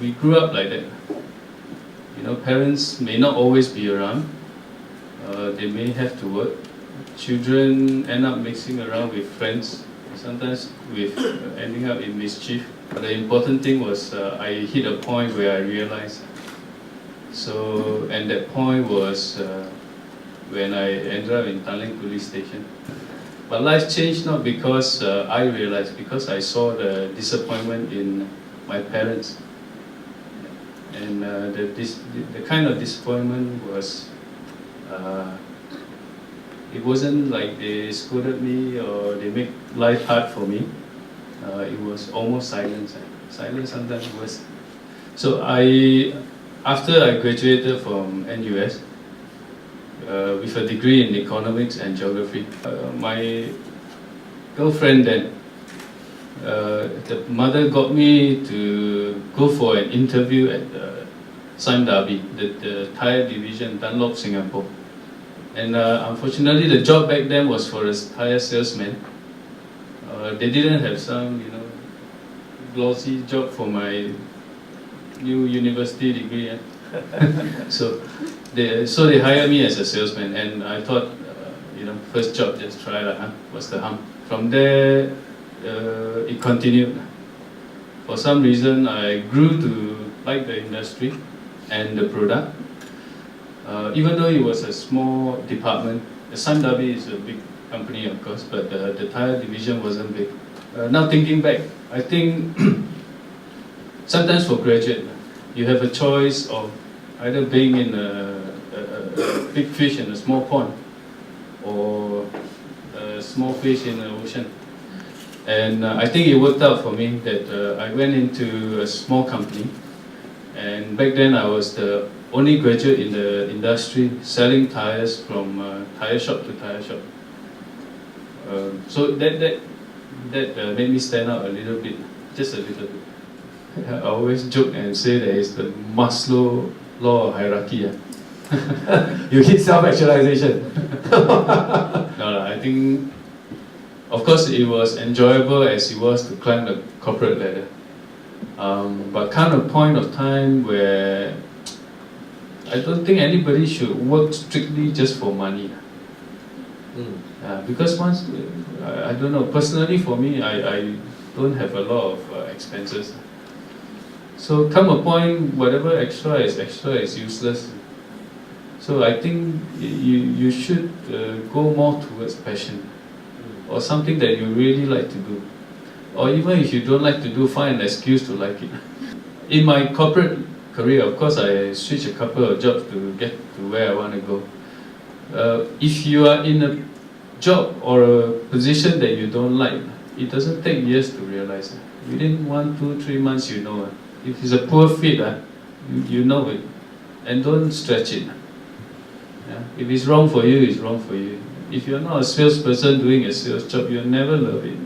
we grew up like that. You know, parents may not always be around. They may have to work. Children end up mixing around with friends, sometimes with ending up in mischief. But the important thing was I hit a point where I realized. So, and that point was when I ended up in Tanglin Police Station. But life changed not because I realized, because I saw the disappointment in my parents. And the kind of disappointment was, it wasn't like they scolded me or they made life hard for me. It was almost silence. Silence sometimes worse. So after I graduated from NUS, with a degree in economics and geography, my girlfriend then, the mother got me to go for an interview at Sime Darby, the tyre division, Dunlop, Singapore. And unfortunately, the job back then was for a tyre salesman. They didn't have some, you know, glossy job for my new university degree. So they hired me as a salesman, and I thought, you know, first job, just try that. What's the harm? From there, it continued. For some reason, I grew to like the industry and the product. Even though it was a small department, the Sime Darby is a big company, of course, but the tyre division wasn't big. Now thinking back, I think sometimes for graduate, you have a choice of either being in a big fish in a small pond or a small fish in the ocean. And I think it worked out for me that I went into a small company, and back then I was the only graduate in the industry selling tyres from tyre shop to tyre shop. So that made me stand out a little bit, just a little bit. I always joke and say that it's the Maslow law of hierarchy. You hit self-actualization. No, I think, of course, it was enjoyable as it was to climb the corporate ladder. But kind of point of time where I don't think anybody should work strictly just for money. Because once, I don't know, personally for me, I don't have a lot of expenses. So come a point, whatever extra is useless. So I think you should go more towards passion, or something that you really like to do. Or even if you don't like to do, find an excuse to like it. In my corporate career, of course, I switched a couple of jobs to get to where I want to go. If you are in a job or a position that you don't like, it doesn't take years to realize. Within 1, 2, 3 months, you know. If it's a poor fit, you know it. And don't stretch it. If it's wrong for you, it's wrong for you. If you're not a salesperson doing a sales job, you'll never love it.